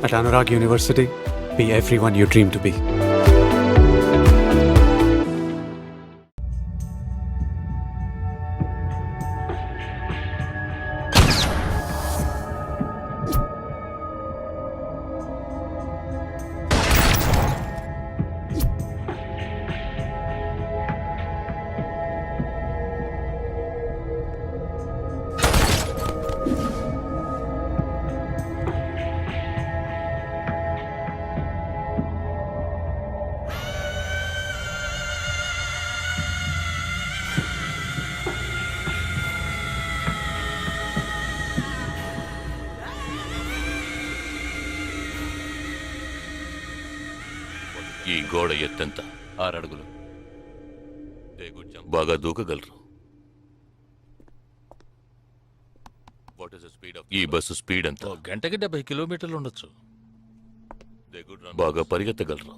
At Anurag University, be everyone you dream to be. ఈ గోడ ఎత్తెంత 6 అడుగులు. బాగా దూకగలరు. ఈ బస్సు స్పీడ్ ఎంత? గంటకి 70 కిలోమీటర్లు ఉండొచ్చు. బాగా పరిగెత్తగలరు.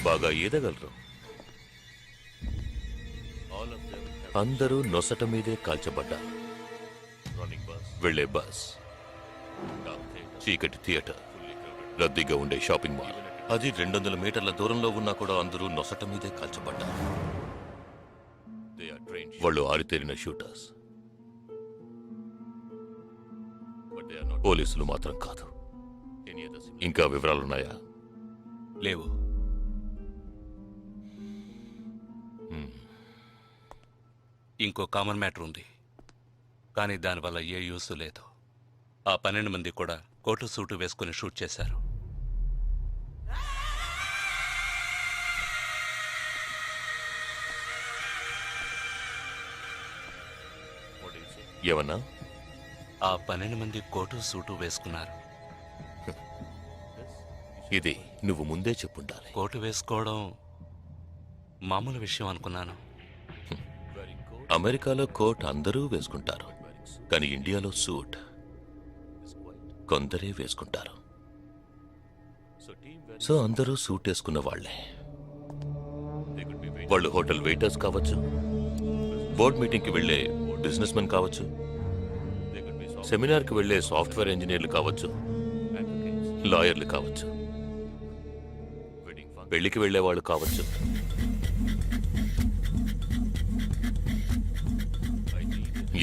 బాగా ఈదగలరు. అందరూ నొసట మీదే కాల్చబడ్డారు. వెళ్లే బస్, చీకటి థియేటర్, రద్దీగా ఉండే షాపింగ్ మాల్, అది 200 మీటర్ల దూరంలో ఉన్నా కూడా అందరూ నొసట మీదే కాల్చబడ్డారు. వాళ్ళు ఆరితేరిన షూటర్స్. పోలీసులు మాత్రం కాదు. ఇంకా వివరాలున్నాయా? లేవు. ఇంకో కామన్ మ్యాటర్ ఉంది, కానీ దానివల్ల ఏ యూస్ లేదు. ఆ 12 మంది కూడా కోటు సూటు వేసుకుని షూట్ చేశారు. ఏమన్నా? ఆ 12 మంది కోటు సూటు వేసుకున్నారు. ఇది నువ్వు ముందే చెప్పుండాలి. కోటు వేసుకోవడం మామూలు విషయం అనుకున్నాను. అమెరికాలో కోట్ అందరూ వేసుకుంటారు, కానీ ఇండియాలో సూట్ కొందరే వేసుకుంటారు. సో అందరూ సూట్ వేసుకున్న వాళ్లే. వాళ్ళు హోటల్ వెయిటర్స్ కావచ్చు, బోర్డ్ మీటింగ్కి వెళ్లే బిజినెస్ మెన్ కావచ్చు, సెమినార్కి వెళ్లే సాఫ్ట్వేర్ ఇంజనీర్లు కావచ్చు, లాయర్లు కావచ్చు, పెళ్లికి వెళ్లే వాళ్ళు కావచ్చు.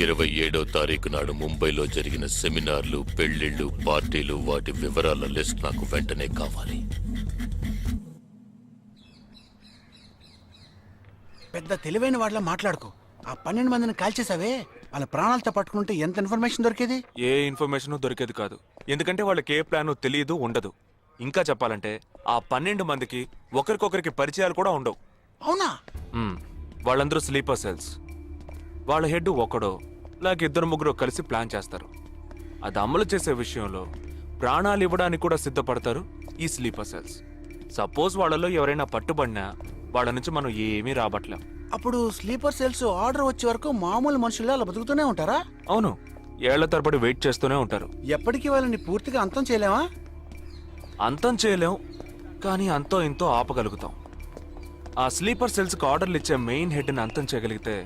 27వ తారీఖు నాడు ముంబైలో జరిగిన సెమినార్లు, పెళ్లిళ్లు, పార్టీలు, వాటి వివరాల లిస్ట్ నాకు వెంటనే కావాలి. పెద్ద తెలివైన వాళ్ళ మాట్లాడుకో. ఆ 12 మందిని కాల్చేసావే, వాళ్ళ ప్రాణాలతో పట్టుకుంటే ఎంత ఇన్ఫర్మేషన్ దొరికేది? ఏ ఇన్ఫర్మేషన్ దొరికేది కాదు. ఎందుకంటే వాళ్ళకి ఏ ప్లాన్ తెలియదు, ఉండదు. ఇంకా చెప్పాలంటే ఆ 12 మందికి ఒకరికొకరికి పరిచయాలు కూడా ఉండవు. అవునా? వాళ్ళందరూ స్లీపర్ సెల్స్. వాళ్ళ హెడ్ ఒకడో లేక 2-3 కలిసి ప్లాన్ చేస్తారు. అది అమలు చేసే విషయంలో ప్రాణాలు ఇవ్వడానికి కూడా సిద్ధపడతారు ఈ స్లీపర్ సెల్స్. సపోజ్ వాళ్ళలో ఎవరైనా పట్టుబడినా వాళ్ళ నుంచి మనం ఏమీ రాబట్టలేం. అప్పుడు స్లీపర్ సెల్స్ ఆర్డర్ వచ్చే వరకు మామూలు మనుషుల్లో అలా బతుకుతూనే ఉంటారా? అవును, ఏళ్ల తరబడి వెయిట్ చేస్తూనే ఉంటారు. ఎప్పటికీ వాళ్ళని పూర్తిగా అంతం చేయలేమా? అంతం చేయలేం, కానీ అంతో ఇంతో ఆపగలుగుతాం. ఆ స్లీపర్ సెల్స్కి ఆర్డర్లు ఇచ్చే మెయిన్ హెడ్ని అంతం చేయగలిగితే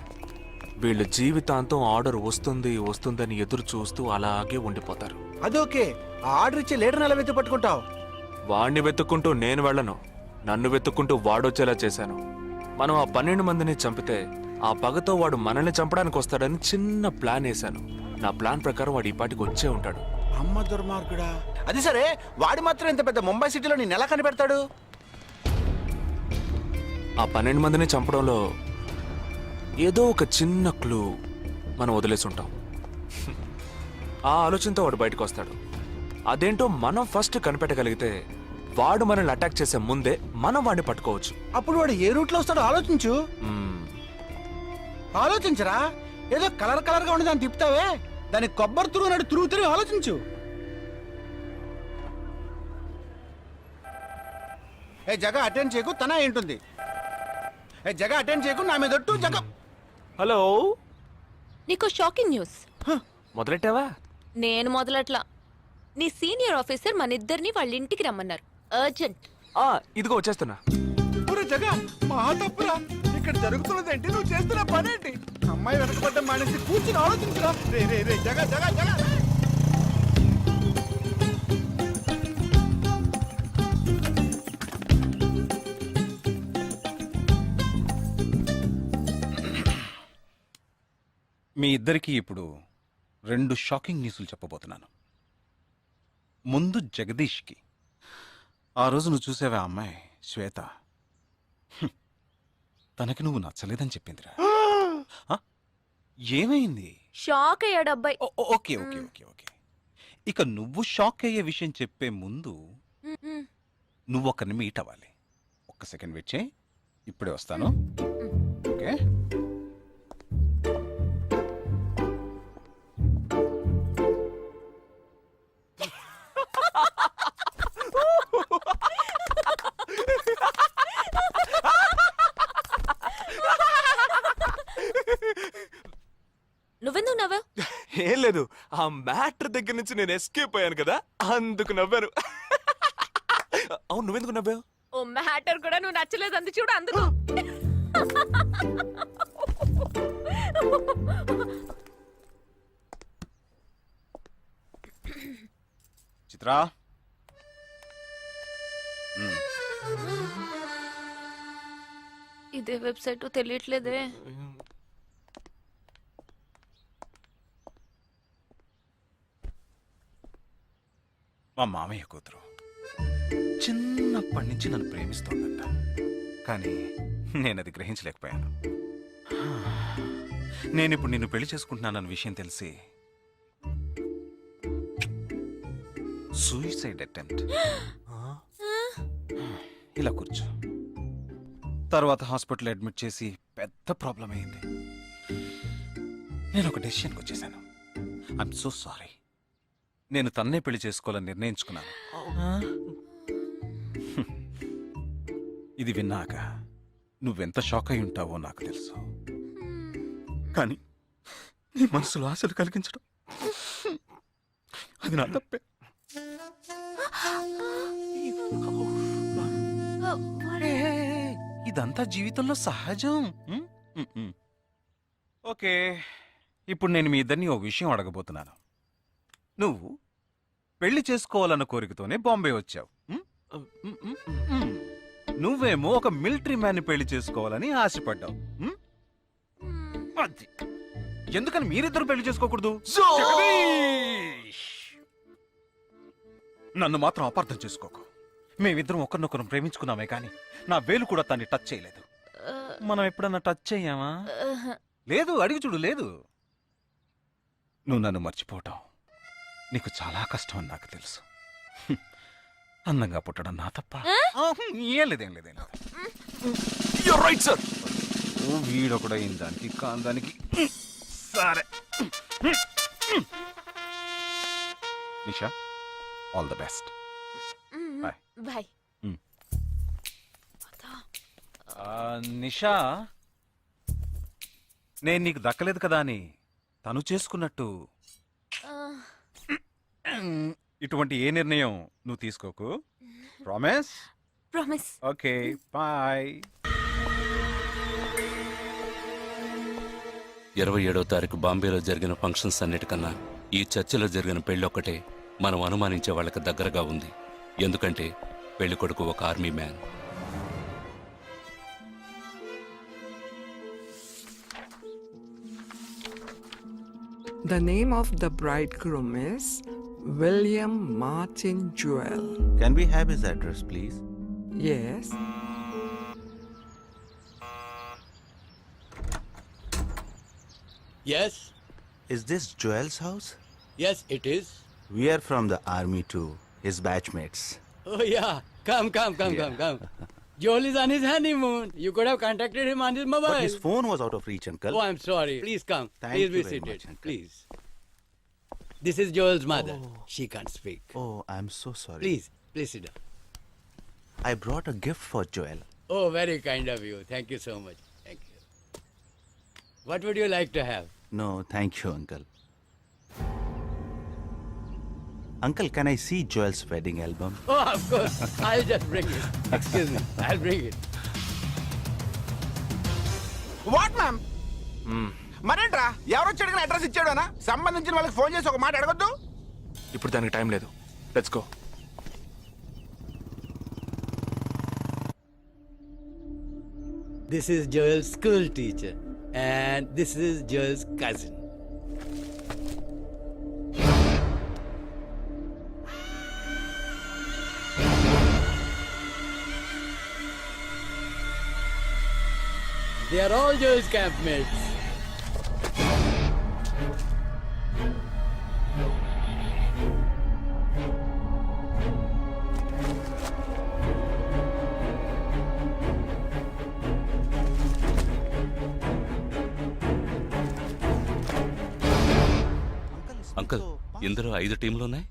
వీళ్ళు జీవితాంతం ఆర్డర్ వస్తుందని ఎదురు చూస్తూ అలాగే ఉండిపోతారు. అదోకే. ఆ ఆర్డర్ ఇచ్చే లీడర్ని ఎలా వెతు పట్టుకుంటావు? వాడిని వెతుక్కుంటూ నేను వెళ్ళను, నన్ను వెతుక్కుంటూ వాడొచ్చేలా చేశాను. మనం ఆ 12 మందిని చంపితే ఆ పగతో వాడు మనల్ని చంపడానికి వస్తాడని చిన్న ప్లాన్ వేశాను. నా ప్లాన్ ప్రకారం వాడు ఈ పాటికి వచ్చే ఉంటాడు. అమ్మ దుర్మార్గుడా. అది సరే, వాడి మాత్రం ఇంత పెద్ద ముంబై సిటీలో నేను ఎలా కనిపెడతాడు? ఆ 12 మందిని చంపడంలో ఏదో ఒక చిన్న క్లూ మనం వదిలేసి ఉంటాం. ఆ ఆలోచనతో వాడు బయటకు వస్తాడు. అదేంటో మనం ఫస్ట్ కనిపెట్టగలిగితే వాడు మనల్ని అటాక్ చేసే ముందే మనం వాడిని పట్టుకోవచ్చు. అప్పుడు వాడు ఏ రూట్లో వస్తాడో ఆలోచించు. ఆలోచించరా? ఏదో కలర్ గా ఉండి దాన్ని తిప్పుతావే, దాన్ని కొబ్బరి తురుగు నాడు తిరుగుతూనే ఆలోచించు. ఏ జగ అటెండ్ చేయకు, తన ఏంటుంది? ఏ జగ అటెండ్ చేయకు, నా మీద ఒట్టు. జగ హలో, నీకు షాకింగ్ న్యూస్. మొదలెట్టావా? నేను మొదలట్లా. నీ సీనియర్ ఆఫీసర్ మన ఇద్దరిని వాళ్ళ ఇంటికి రమ్మన్నారు. అర్జెంట్. ఇదిగో వచ్చేస్తున్నా. జగ మా తప్పురా. ఇక్కడ జరుగుతున్నదేంటి? నువ్వు చేస్తున్న పనేంటి? అమ్మాయి వెనకబడ్డ మానేసి కూర్చుని ఆలోచించరా. రే రే రే జగ జగ జగ. మీ ఇద్దరికీ ఇప్పుడు 2 షాకింగ్ న్యూస్లు చెప్పబోతున్నాను. ముందు జగదీష్కి. ఆ రోజు నువ్వు చూసావా ఆ అమ్మాయి శ్వేత? తనకి నువ్వు నచ్చలేదని చెప్పిందిరా. ఆ? ఏమైంది? షాక్ అయ్యాడు అబ్బాయి. Okay okay okay okay. ఇక నువ్వు షాక్ అయ్యే విషయం చెప్పే ముందు నువ్వు ఒకరిని మీట్ అవ్వాలి. ఒక్క సెకండ్ వెయిట్ చేయి, ఇప్పుడే వస్తాను. ఓకే. నువ్వెందుకు నవ్వావు? ఏం లేదు, ఆ మ్యాటర్ దగ్గర నుంచి నేను ఎస్కేప్ అయ్యాను కదా, అందుకు నవ్వాను. అవును, నువ్వెందుకు నవ్వావు? ఓ మ్యాటర్ కూడా నువ్వు నచ్చలేదు అంది చూడు అందుకు. చిత్రా, ఇదే వెబ్సైట్ తెలియట్లేదే. మా మామయ్య కూతురు చిన్నప్పటి నుంచి నన్ను ప్రేమిస్తోందంట. కానీ నేనది గ్రహించలేకపోయాను. నేనిప్పుడు నిన్ను పెళ్లి చేసుకుంటున్నానన్న విషయం తెలిసి సూసైడ్ అటెంప్ట్. ఇలా కూర్చో. తర్వాత హాస్పిటల్ అడ్మిట్ చేసి పెద్ద ప్రాబ్లం అయింది. నేను ఒక డెసిషన్కి వచ్చేసాను. I'm so sorry. నేను తన్నే పెళ్లి చేసుకోవాలని నిర్ణయించుకున్నాను. ఇది విన్నాక నువ్వెంత షాక్ అయి ఉంటావో నాకు తెలుసు. కానీ నీ మనసులో ఆశలు కలిగించడం అది నా తప్పే. ఇదంతా జీవితంలో సహజం. ఓకే, ఇప్పుడు నేను మీ ఇద్దరిని ఓ విషయం అడగబోతున్నాను. నువ్వు పెళ్లి చేసుకోవాలన్న కోరికతోనే బాంబే వచ్చావు. నువ్వేమో ఒక మిలిటరీ మ్యాన్ని పెళ్లి చేసుకోవాలని ఆశపడ్డావు. అది. ఎందుకని మీరిద్దరు పెళ్లి చేసుకోకూడదు? జగదీష్! నన్ను మాత్రం అపార్థం చేసుకోకు. మేమిద్దరం ఒకరినొకరం ప్రేమించుకున్నామే కానీ నా వేలు కూడా తన్ని టచ్ చేయలేదు. మనం ఎప్పుడన్నా టచ్ అయ్యామా? లేదు, అడిగి చూడు. లేదు. నువ్వు నన్ను మర్చిపోవటం నీకు చాలా కష్టం అని నాకు తెలుసు. అందంగా పుట్టడం నా తప్ప. ఏం లేదేం లేదేం లేదు. You're right, sir. వీడొకడు అయిన దానికి కాందానికి. సరే Nisha, all the best. Bye bye. Nisha, నేను నీకు దక్కలేదు కదా అని తను చేసుకున్నట్టు ఇటువంటి ఏ నిర్ణయం నువ్వు తీసుకోకు. ప్రామిస్? ప్రామిస్. Okay, bye. 27వ తారీఖు బాంబేలో జరిగిన ఫంక్షన్స్ అన్నిటికన్నా ఈ చర్చిలో జరిగిన పెళ్ళొక్కటే మనం అనుమానించే వాళ్ళకి దగ్గరగా ఉంది. ఎందుకంటే పెళ్లి కొడుకు ఒక army man. The name of the bridegroom is William Martin Jewell. Can we have his address, please? Yes. Yes, Is this Joel's house? yes, it is. We are from the army too, his batchmates. Oh, yeah. Come. Joel is on his honeymoon. You could have contacted him on his mobile. But his phone was out of reach, uncle. Oh, I'm sorry. Please come. Thank Please you be very seated. much, uncle. Please. This is Joel's mother. She can't speak. Oh, I'm so sorry. Please sit down. I brought a gift for Joel. Oh, very kind of you. Thank you so much. Thank you. What would you like to have? No, thank you, uncle. Uncle, can I see Joel's wedding album? Oh, of course. I'll just bring it. Excuse me. I'll bring it. What ma'am? మరేంట్రా, ఎవరొచ్చాడు address ఇచ్చాడోనా? సంబంధించిన వాళ్ళకి phone చేసి ఒక మాట అడగొద్దు. ఇప్పుడు దానికి టైం లేదు. Let's go. This is Joel's school teacher. And this is Joel's cousin. They are all Joel's campmates. Uncle ఇందులో 5 టీంలున్నాయి.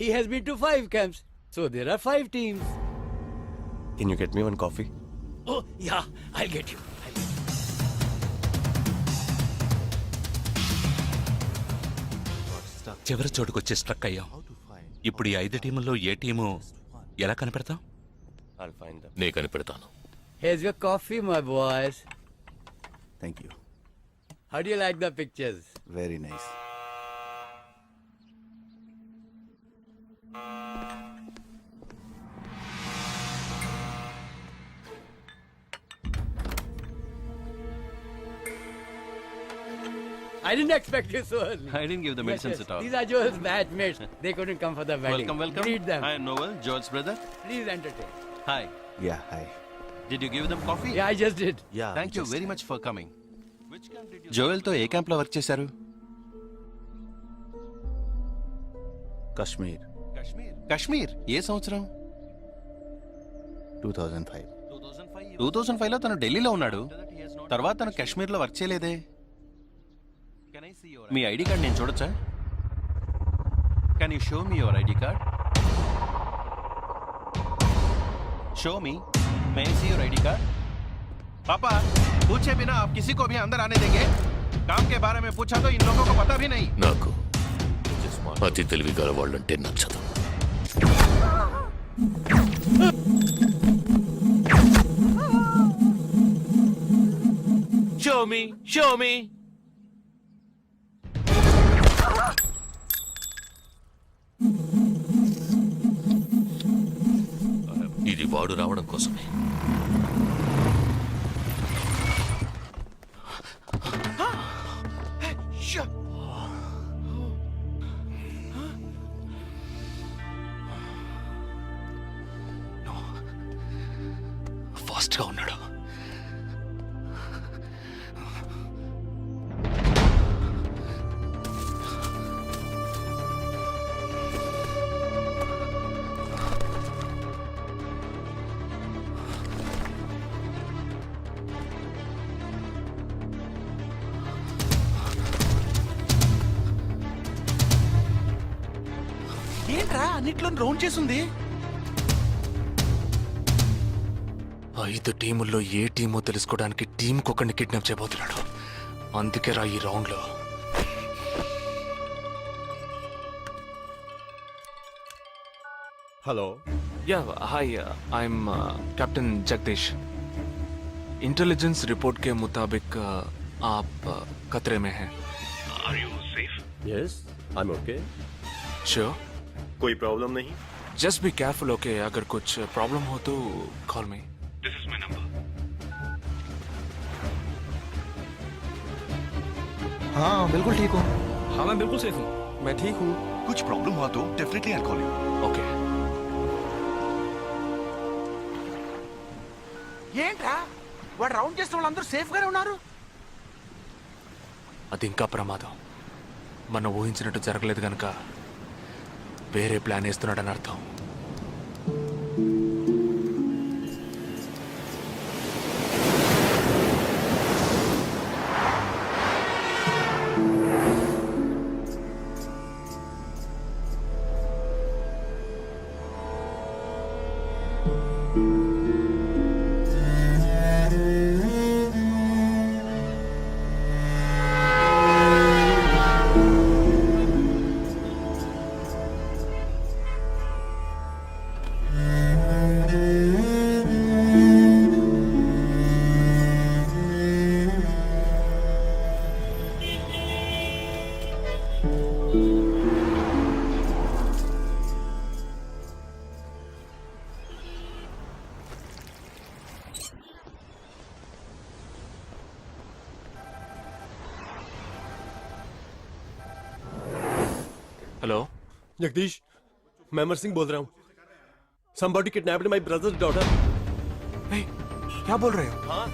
He has been to 5 camps. So there are 5 teams. Can you get me one coffee? Oh, yeah, I'll get you. చివరి చోటుకొచ్చి struck అయ్యాం. ఇప్పుడు ఈ 5 టీముల్లో ఏ team ఎలా కనిపెడతాం? I'll find them. నే కనిపెడతాను. Here's your coffee, my boys. Thank you. How do you like the pictures? Very nice. I didn't expect you so early. I didn't give the medicines at all. These are Joel's batchmates. They couldn't come for the wedding. Welcome, welcome. Greet them. Hi, Noel, Joel's brother. Please entertain. Hi. Yeah, hi. Did you give them coffee? Yeah, I just did. Yeah. Thank you just- very much for coming. Which camp did you Joel తో ఏ camp లో work చేశారు? Kashmir, Kashmir. ఏ సంవత్సరం? 2005. 2005 లో తను ఢిల్లీలో ఉన్నాడు. తర్వాత తను కాశ్మీర్ లో వర్క్ చేయలేదే. మీ ఐడి కార్డ్ నేను చూడొచ్చా? Can you show me your ID card? Show me. May I see your ID card? पापा पूछे बिना आप किसी को भी अंदर आने देंगे? काम के बारे में पूछा तो इन लोगों को पता भी नहीं. నాకు అతి తెలివి గల వాళ్ళంటే నచ్చదు. Show me, show me. ఇది వాడు రావడం కోసమే. ఫాస్ట్ గా ఉన్నాడు. ఏంట్రా అన్నిట్లో రౌండ్ చేసింది? 5 టీముల్లో ఏ టీమో తెలుసుకోవడానికి టీంకొకరిని కిడ్నాప్ చేయబోతున్నాడు. అందుకే రా ఈ రౌండ్ లో. Hello. Yeah hi, I'm captain Jagdish. Intelligence report के मुताबिक आप खतरे में हैं. Yes, I am okay. Sure? कोई प्रॉब्लम नहीं. Just be careful, okay? अगर कुछ प्रॉब्लम हो तो call me. This is my number. हाँ बिल्कुल ठीक हूँ. हाँ मैं बिल्कुल सेफ हूँ. मैं ठीक हूँ. कुछ प्रॉब्लम हुआ तो definitely I call you. Okay. ఏంట్రా వాడు రౌండ్ చేసిన వాళ్ళందరూ సేఫ్ గానే ఉన్నారు? అది ఇంకా ప్రమాదం. మనం ఊహించినట్టు జరగలేదు కనుక వేరే ప్లాన్ వేస్తున్నాడని అర్థం. हेलो जगदीश, मैं अमर सिंह बोल रहा हूँ. Somebody kidnapped my brother's daughter. क्या बोल रहे हो? हाँ,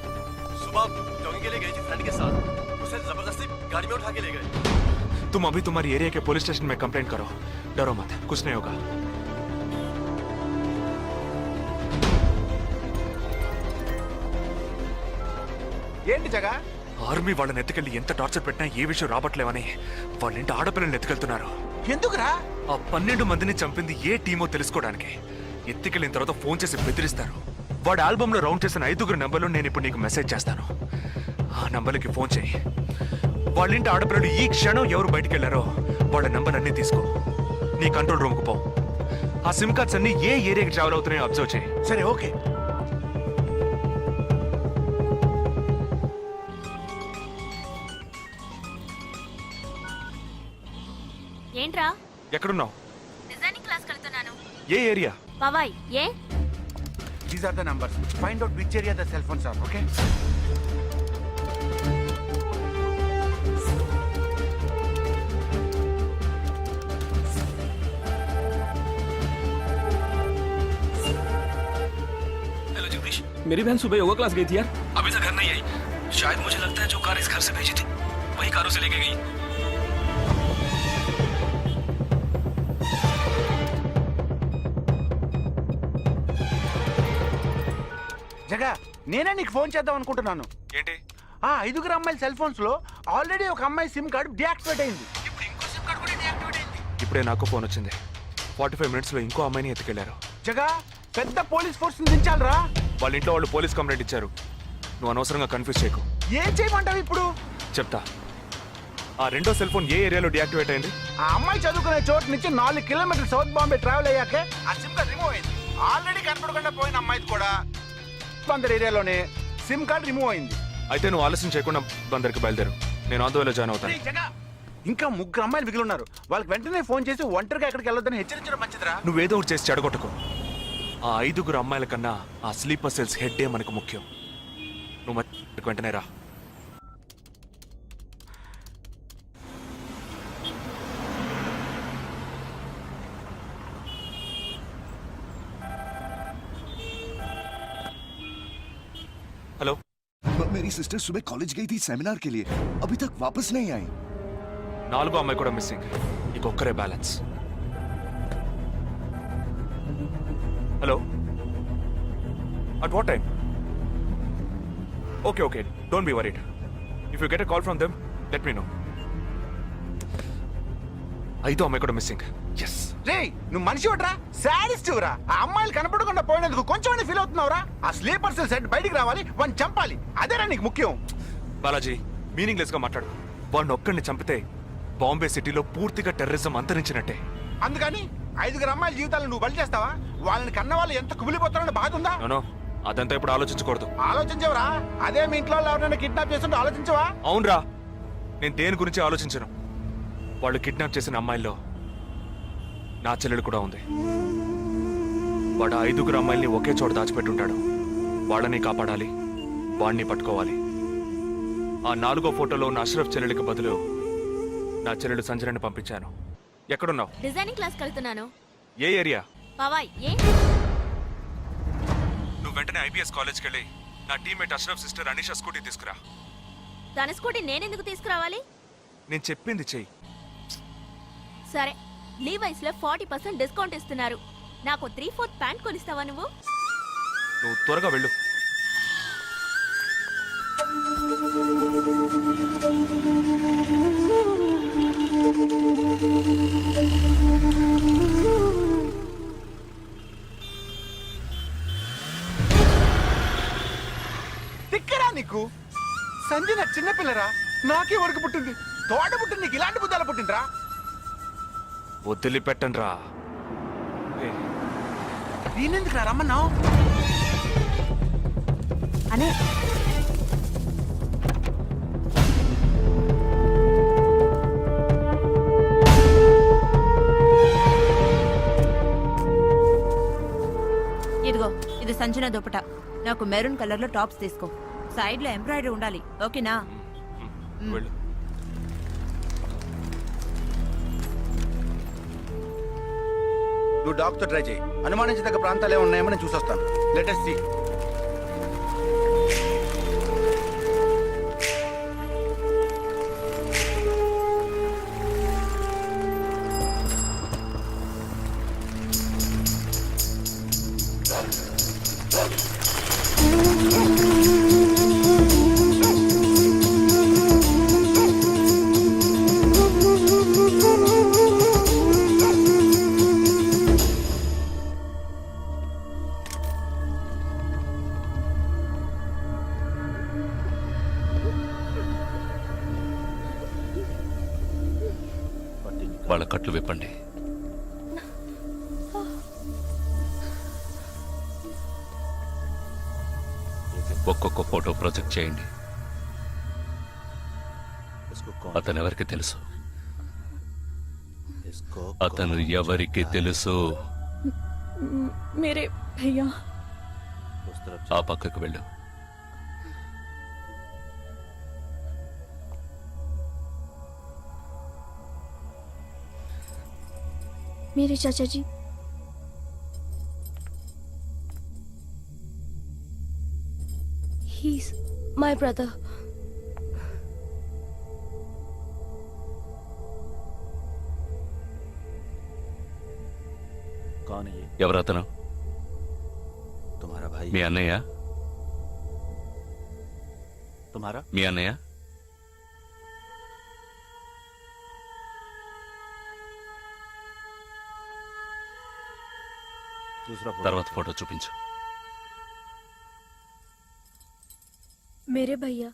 सुबह जॉगिंग के लिए गई थी फ्रेंड के साथ, उसे जबरदस्ती गाड़ी में उठा के ले गए। तुम अभी तुम्हारी एरिया के पुलिस स्टेशन में कंप्लेंट करो, डरो मत, कुछ नहीं होगा। ఏంటి జగా? ఆర్మీ వాళ్ళని ఎత్తుకెళ్ళి ఎంత టార్చర్ పెట్టినా ఏ విషయం రాబట్లేవని వాళ్ళ ఇంటి ఆడపిల్లల్ని ఎత్తుకెళ్తున్నారు. ఎందుకురా? ఆ 12 మందిని చంపింది ఏ టీమో తెలుసుకోవడానికి. ఎత్తుకెళ్ళిన తర్వాత ఫోన్ చేసి బెదిరిస్తారు. వాడు ఆల్బమ్ లో రౌండ్ చేసిన 5 నెంబర్లు నేను ఇప్పుడు నీకు మెసేజ్ చేస్తాను. ఆ నంబర్లకి ఫోన్ చేయి. వాళ్ళ ఇంటి ఆడపిల్లలు ఈ క్షణం ఎవరు బయటికి వెళ్ళారో వాళ్ళ నంబర్ అన్ని తీసుకో. నీ కంట్రోల్ రూమ్ కు పో. ఆ సిమ్ కార్డ్స్ అన్ని ఏ ఏరియాకి ట్రావెల్ అవుతున్నాయో అబ్జర్వ్ చేయి. సరే, ఓకే. ఏంట్రా? ఎక్కడున్నావు? డిజైనింగ్ క్లాస్ వెళ్తున్నాను. ఏ ఏరియా? పవాయ్. ఏ? These are the numbers. Find out which area the cell phones are, okay? Hello Jagdish, मेरी बहन सुबह योगा क्लास गई थी यार। अभी तक घर नहीं आई। शायद मुझे लगता है जो कार इस घर से भेजी थी वही कारों से लेके गई। జగా, నేనే నీకు ఫోన్ చేద్దాం అనుకుంటున్నాను. ఏంటి? ఆ 5 అమ్మాయిల సెల్ ఫోన్స్ లో ఆల్రెడీ ఒక అమ్మాయి సిమ్ కార్డు డియాక్టివేట్ అయింది. ఇప్పుడు ఇంకో సిమ్ కార్డు కూడా డియాక్టివేట్ అయింది. ఇప్పుడే నాకు ఫోన్ వచ్చింది. 45 మినిట్స్ లో ఇంకో అమ్మాయిని ఎత్తుకెళ్లారు. జగా, పెద్ద పోలీస్ ఫోర్స్ దించాలరా. వాళ్ళ ఇంట్లో వాళ్ళు పోలీస్ కంప్లైంట్ ఇచ్చారు. నువ్వు అనవసరంగా కన్ఫ్యూజ్ చేయకు. ఏం చేయమంటావు ఇప్పుడు? చెప్తా. ఆ రెండో సెల్ ఫోన్ ఏ ఏరియాలో డియాక్టివేట్ అయింది? ఆ అమ్మాయి చదువుకునే చోటు నుంచి 4 కిలోమీటర్ల సౌత్ బాంబే ట్రావెల్ అయ్యాకే ఆ సిమ్ కార్డ్ రిమూవ్ అయింది. ఆల్రెడీ కనపడకుండా పోయిన అమ్మాయిది కూడా బందర్ ఏరియాలోనే సిమ్ కార్డ్ రిమూవ్ అయింది. అయితే నువ్వు ఆలస్యం చేయకుండా బందర్కి బయలుదేరు. నేను ఆందోళన జాయిన్ అవుతాను. ఇంకా 3 అమ్మాయిలు మిగిలి ఉన్నారు. వాళ్ళకి వెంటనే ఫోన్ చేసి ఒంటరిగా ఎక్కడికి వెళ్ళొద్దని హెచ్చరించడం మంచిదిరా. నువ్వేదో ఒకటి చేసి చెడగొట్టుకో. ఆ 5 అమ్మాయిల కన్నా ఆ స్లీపర్ సెల్స్ హెడ్ మనకు ముఖ్యం. నువ్వు వెంటనే రా. हेलो, मेरी सिस्टर सुबह कॉलेज गई थी सेमिनार के लिए, अभी तक वापस नहीं आई। 4వ అమ్మాయి కూడా మిస్సింగ్. ఇంకొక్కరే balance. Hello, at what time? Okay okay, don't be worried. If you get a call from them let me know. 5వ అమ్మాయి కూడా మిస్సింగ్. ఎస్. రేయ్, నువ్వు మనిషి ఒకట్రా, సాడిస్ట్ రా. ఆ అమ్మాయిలు కనపడకుండా పోయినందుకు కొంచెం ఫీల్ అవుతున్నావురా? ఆ స్లీపర్ సెల్ సెట్ బయటికి రావాలి, వాడిని చంపాలి. అదేరా నీకు ముఖ్యం. బాలాజీ, మీనింగ్లెస్ గా మాట్లాడు. వాడిని ఒక్కడిని చంపితే బాంబే సిటీలో పూర్తిగా టెర్రరిజం అంతరించినట్టే. అందుకని 5 అమ్మాయిల జీవితాలను నువ్వు బలి చేస్తావా? వాళ్ళని కన్న వాళ్ళు ఎంత కుమిలిపోతారని బాధ ఉందా? నో, అదంతా ఇప్పుడు ఆలోచించకూడదు. ఆలోచించవరా? అదే మీ ఇంట్లో ఎవరైనా కిడ్నాప్ చేస్తుంటే ఆలోచించవా? అవునరా, నేను దేని గురించి ఆలోచించను. వాళ్ళు కిడ్నాప్ చేసిన అమ్మాయిల్లో నా చెల్లెలు కూడా ఉంది. వాడు 5 అమ్మాయిల్ని ఒకే చోట దాచిపెట్టుంటాడు. వాళ్ళని కాపాడాలి, వాడిని పట్టుకోవాలి. ఆ 4వ ఫోటోలో ఉన్న అష్రఫ్ చెల్లెలికి బదులు నా చెల్లెలు సంజనని పంపించాను. ఎక్కడున్నావు? డిజైనింగ్ క్లాస్ వెళ్తున్నాను. ఏ ఏరియా? పవాయ్. ఏ? నువ్వు వెంటనే ఐబీఎస్ కాలేజ్కి వెళ్ళి నా teammate Ashraf sister Anisha scooty తీసుకురా. తన స్కూటీ నేనెందుకు తీసుకురావాలి? నేను చెప్పింది చెయ్యి. సరే, లీవైస్ లో 40% డిస్కౌంట్ ఇస్తున్నారు. నాకు 3/4 ప్యాంట్ కొనిస్తావా నువ్వు? నువ్వు త్వరగా వెళ్ళు. తిక్కరా నీకు? సంజన చిన్నపిల్లరా, నాకే వరకు పుట్టింది. తోట పుట్టింది, నీకు ఇలాంటి బుద్ధాలు పుట్టిందిరా? వదిలిపెట్టండి రా. నేనెందుకు రమ్మన్నావు? అనే ఇదిగో, ఇది సంజన దుపట. నాకు మెరూన్ కలర్ లో టాప్స్ తీసుకో. సైడ్ లో ఎంబ్రాయిడరీ ఉండాలి, ఓకేనా? వెళ్ళు. నువ్వు డాక్టర్ ట్రై చేయి. అనుమానించదగ్గ ప్రాంతాలు ఏమి ఉన్నాయేమో నేను చూసొస్తాను. Let us see. వాళ్ళ కట్లు విప్పండి. ఒక్కొక్క ఫోటో ప్రొజెక్ట్ చేయండి. అతను ఎవరికి తెలుసు? అతను ఎవరికి తెలుసు? మేరే భయ్యా. ఆ పక్కకు వెళ్ళు. मेरे चाचा जी. He's my brother. कौन है ये? ఎవరు అతను? तुम्हारा भाई? మీ అన్నయ్య? तुम्हारा? మీ అన్నయ్య? दूसरा फोटो। తర్వాత ఫోటో చూపించు. मेरे भैया.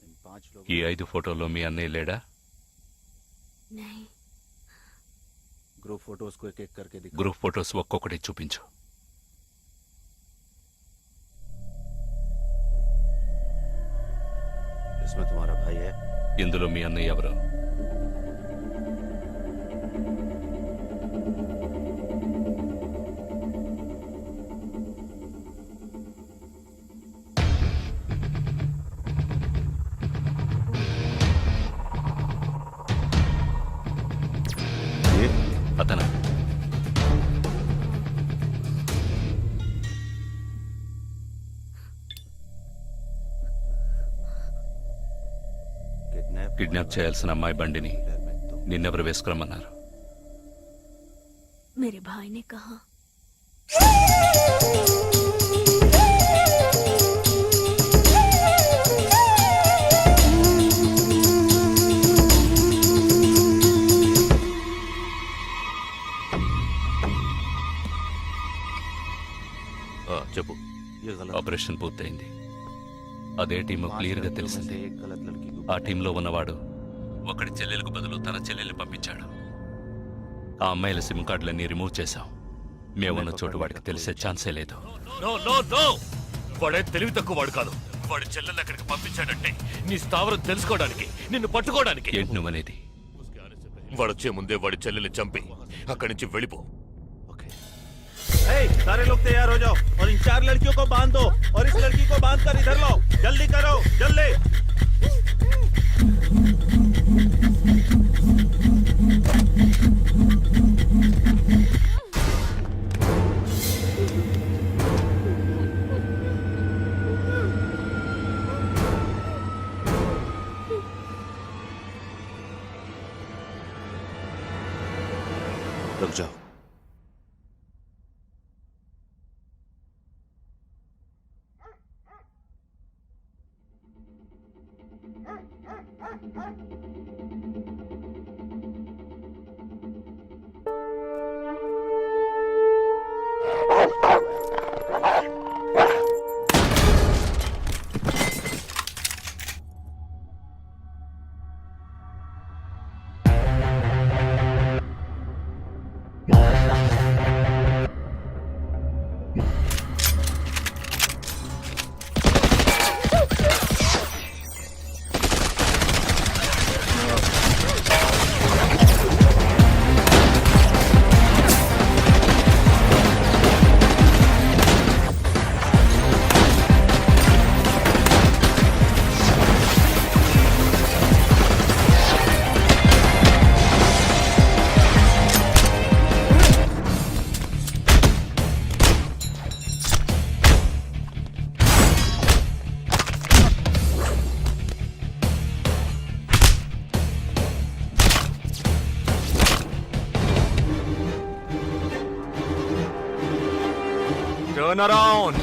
इन 5 लोगों। ఈ 5 ఫోటోల్లో మీ అన్నయ్య లేడా? नहीं. ग्रुप फोटोज को एक एक करके दिखा। గ్రూప్ ఫోటోస్ ఒక్కొక్కటి చూపించు. इसमें तुम्हारा भाई है? ఇందులో మీ అన్నయ్య ఎవరు? ये అతను కిడ్నాప్ చేయాల్సిన అమ్మాయి బండిని నిన్నెవరు వేసుకురమ్మన్నారు? मेरे भाई ने कहा. చెప్పు. ये गलत। ఆపరేషన్ పూర్తయింది. అదే టీమ్ క్లియర్ గా తెలిసింది. एक गलत लड़की को। ఆ టీంలో ఉన్నవాడు ఒకడి చెల్లెలకు బదులు తన చెల్లెల్ని పంపించాడు. ఆ అమ్మాయిల సిమ్ కార్డులన్నీ రిమూవ్ చేశాం. మేమున్న చోటు వాడికి తెలిసే ఛాన్సే లేదు. వాడే తెలివి తక్కువ వాడు కాదు. వాడి చెల్లెల్ని అక్కడికి పంపించాడంటే నీ స్థావరం తెలుసుకోవడానికి, నిన్ను పట్టుకోవడానికి. ఏంటి నువ్వనేది? వాడొచ్చే ముందే వాడి చెల్లెల్ని చంపి అక్కడి నుంచి వెళ్ళిపో. सारे लोग तैयार हो जाओ और इन 4 लड़कियों को बांध दो और इस लड़की को बांध कर इधर लो। जल्दी करो, जल्दी। रुक जाओ। Turn around.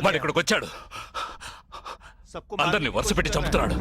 వాడు ఇక్కడికి వచ్చాడు, అందరినీ వరుస పెట్టి చంపుతున్నాడు.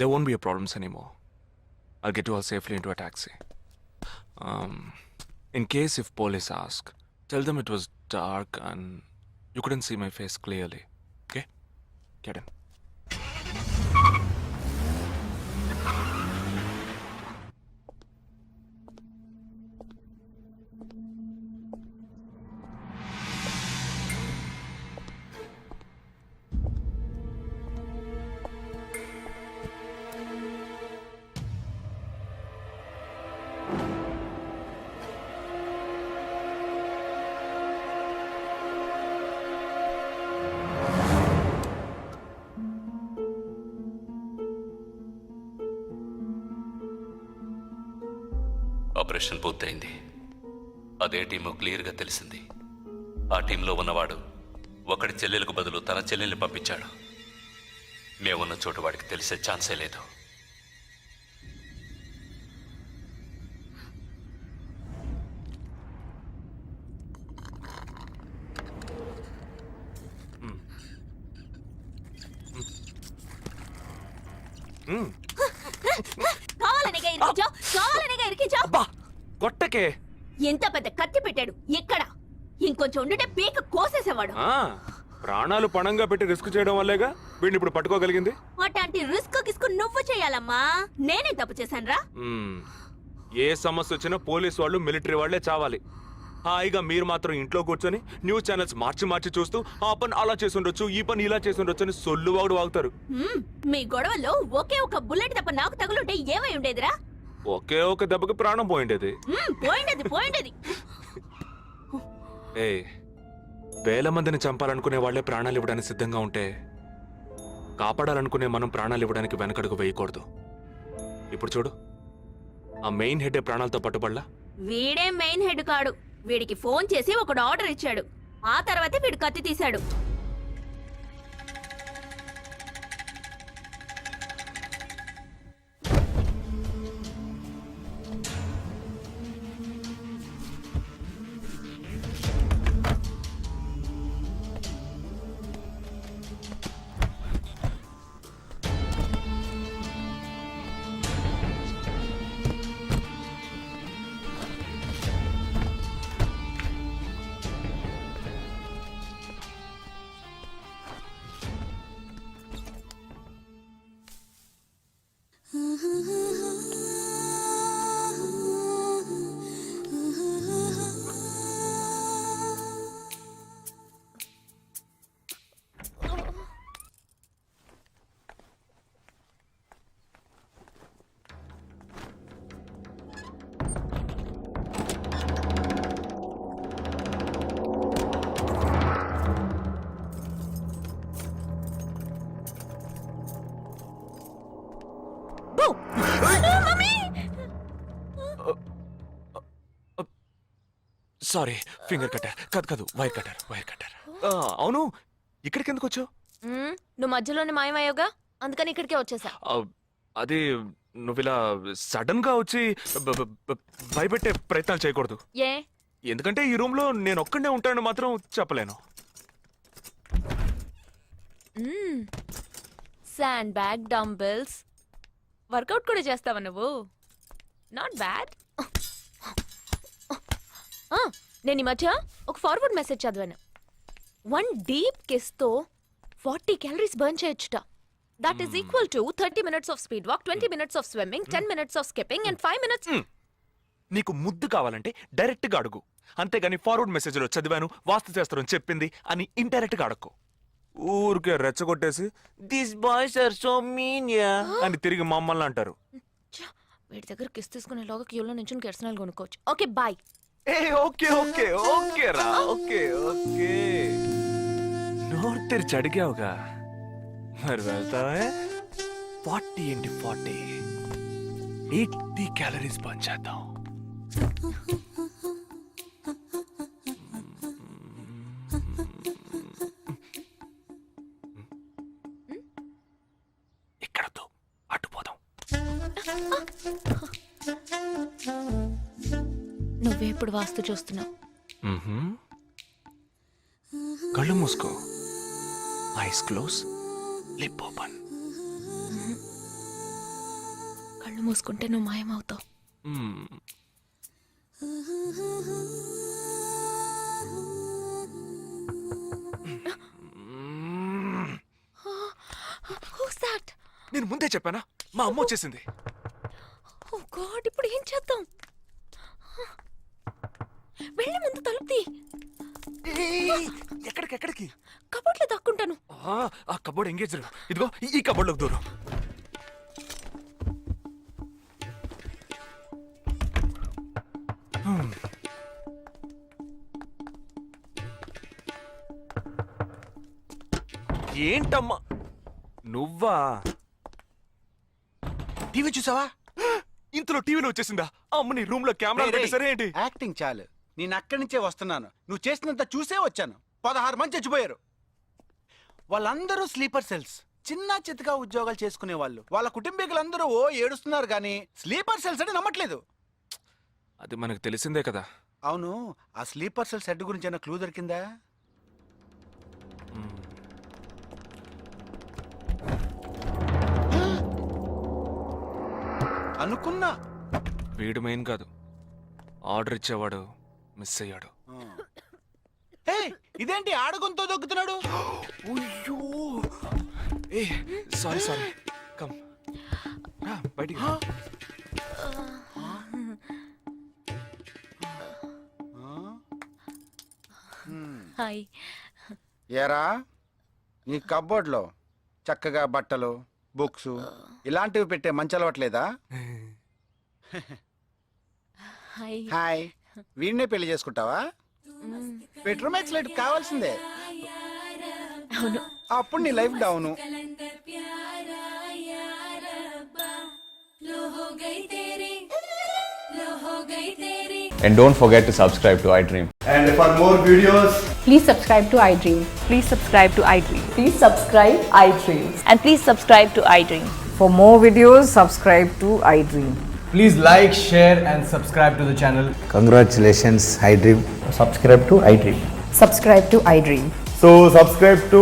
There won't be a problems anymore. I'll get you all safely into a taxi. In case if police ask, tell them it was dark and you couldn't see my face clearly. Okay? Get in. Operation పూర్తయింది. అదే team క్లియర్గా తెలిసింది. ఆ టీంలో ఉన్నవాడు ఒకడి చెల్లెలకు బదులు తన చెల్లెల్ని పంపించాడు. మేమున్న చోటు వాడికి తెలిసే ఛాన్సే లేదు. కొట్టకే. ఎంత పెద్ద కత్తి పెట్టాడు. ఎక్కడ ఇంకొంచెం ఉండుంటే పీక కోసేసేవాడు. ప్రాణాలు పణంగా పెట్టి రిస్క్ చేయడం వల్లేగా వీడిని ఇప్పుడు పట్టుకోగలిగింది. అట్లాంటి రిస్క్ కిస్కు నువ్వు చేయాలమ్మా, నేనే తప్పు చేశానురా. ఏ సమస్య వచ్చినా పోలీసు వాళ్ళు మిలిటరీ వాళ్ళే చావాలి. హాయిగా మీరు మాత్రం ఇంట్లో కూర్చొని న్యూస్ ఛానల్స్ మార్చి మార్చి చూస్తూ ఆ పని అలా చేసి ఉండొచ్చు, ఈ పని ఇలా చేసి ఉండొచ్చు అని సొల్లు వాగుడు వాగుతారు. మీ గొడవలో ఒకే ఒక బుల్లెట్ తప్ప నాకు తగులుంటే ఏమై ఉండేదిరా? ఒకే ఒక దెబ్బకి ప్రాణం పోయిండేది. పోయిండేది. ఏ వేల మందిని చంపాలనుకునే వాళ్లే ప్రాణాలు ఇవ్వడానికి సిద్ధంగా ఉంటే కాపాడాలనుకునే మనం ప్రాణాలు ఇవ్వడానికి వెనకడుగు వేయకూడదు. ఇప్పుడు చూడు, ఆ మెయిన్ హెడ్ ప్రాణాలతో పట్టుబడలా. వీడే మెయిన్ హెడ్ కాడు. వీడికి ఫోన్ చేసి ఒకడు ఆర్డర్ ఇచ్చాడు. ఆ తర్వాతే వీడు కత్తి తీశాడు. సారీ, ఫింగర్ కట్టర్ కాదు వైర్ కట్టర్. అవును, ఇక్కడికి ఎందుకు వచ్చావు? నువ్వు మధ్యలోనే మాయమయ్యోగా, అందుకని ఇక్కడికే వచ్చేసా. అది నువ్విలా సడన్ గా వచ్చి భయపెట్టే ప్రయత్నాలు చేయకూడదు. ఏ? ఎందుకంటే ఈ రూమ్ లో నేను ఒక్కడే ఉంటానని మాత్రం చెప్పలేను. శాండ్ బ్యాగ్, డంబెల్స్, వర్కౌట్ కూడా చేస్తావా నువ్వు? Not bad. నేను ఈ మధ్య ఒక ఫార్వర్డ్ మెసేజ్ చదివాను. 1 డీప్ కిస్ తో 40 క్యాలరీస్ బర్న్ చేయొచ్చుట. That is equal to 30 minutes of speed walk, 20 minutes of swimming, 10 minutes of skipping and 5 minutes. నీకు ముద్దు కావాలంటే డైరెక్ట్ గా అడుగు, అంతేగాని ఫార్వర్డ్ మెసేజ్ లో చదివాను, వాస్తు శాస్త్రం చెప్పింది అని ఇండైరెక్ట్ గా అడక్కు. ఊరికే రెచ్చగొట్టేసి this boys are so mean అని తిరిగి మమ్మల్ని అంటారు. వీడి దగ్గర కిస్ తీసుకునేలాగా క్యూలో నుంచి కెర్సనల్ కొనుక్కోవచ్చు. Okay boy. ఓకే రా, ఓకే. నోరు తెరిచి అడిగావుగా, మరి వెళ్తావే? 40 into 40 80 క్యాలరీస్ బర్న్ చేద్దాం. ఇక్కడతో అటుపోదాం. నువ్వే ఇప్పుడు వాస్తు చూస్తున్నావు. కళ్ళు మూసుకో, ఐస్ క్లోజ్, లిప్ ఓపెన్. కళ్ళు మూసుకుంటే నువ్వు మాయమవుతావు. నేను ముందే చెప్పానా, మా అమ్మ వచ్చేసింది. ఓ గాడ్, ఇప్పుడు ఏం చేద్దాం? వెళ్ళి ముందు తలుపుతి. ఎక్కడికి? కబోర్డ్లో దాక్కుంటాను. ఆ కబోర్డ్ ఎంగేజ్. ఇదిగో ఈ కబోర్డ్లోకి దూరం. ఏంటమ్మా నువ్వా? టీవీ చూసావా? ఇంతలో టీవీలో వచ్చేసిందా? అమ్మని రూమ్ లో కెమెరా పెట్టేసరే ఏంటి? యాక్టింగ్ చాలు, నేను అక్కడి నుంచే వస్తున్నాను. నువ్వు చేసినంత చూసే వచ్చాను. 16 మంది చచ్చిపోయారు. వాళ్ళందరూ స్లీపర్ సెల్స్, చిన్న చితగా ఉద్యోగాలు చేసుకునే వాళ్ళు. వాళ్ళ కుటుంబీకులందరూ ఏడుస్తున్నారు కానీ స్లీపర్ సెల్స్ అని నమ్మట్లేదు. అది మనకు తెలిసిందే కదా. అవును, ఆ స్లీపర్ సెల్స్ హెడ్ గురించి ఏమైనా క్లూ దొరికిందా? అనుకున్నా. వీడు మెయిన్ కాదు, ఆర్డర్ ఇచ్చేవాడు మిస్ అయ్యాడు. ఇదేంటి ఆడగొంతో దొక్కుతున్నాడు? ఏ సారీ సారీ కమ్ బయటికి రా. హాయ్. ఏరా నీ కబ్బోర్డ్లో చక్కగా బట్టలు బుక్స్ ఇలాంటివి పెట్టే మంచి అలవాట్లేదా? హాయ్. హాయ్, వీడినే పెళ్లి చేసుకుంటావా? బెడ్రూమ్ ఎక్సలెంట్ కావాల్సిందే. అవును. అప్పుడు నీ life down. And don't forget to subscribe to iDream. And for more videos, Please subscribe to iDream. Please subscribe to iDream. Please subscribe iDream. And please subscribe to iDream. For more videos, subscribe to iDream. Please like, share, and subscribe to the channel. congratulations, iDream. Subscribe to iDream. Subscribe to iDream. So subscribe to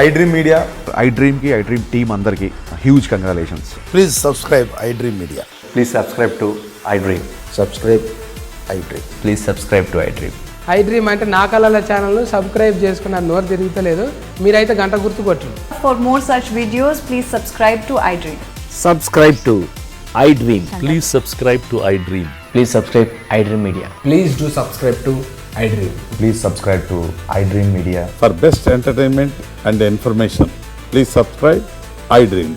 iDream Media. iDream ki iDream team అందరికి huge congratulations. Please subscribe iDream Media. Please subscribe to iDream. Subscribe iDream. Please subscribe to iDream. iDream అంటే నా కళల channel subscribe చేసుకున్న నోరు తిరుగుతలేదు. మీరైతే గంట గుర్తు కొట్టండి. For more such videos, please subscribe to iDream. Subscribe to iDream. Please subscribe to I dream. Please subscribe iDream Media. Please do subscribe to iDream. Please subscribe to iDream Media. For best entertainment and information, please subscribe iDream.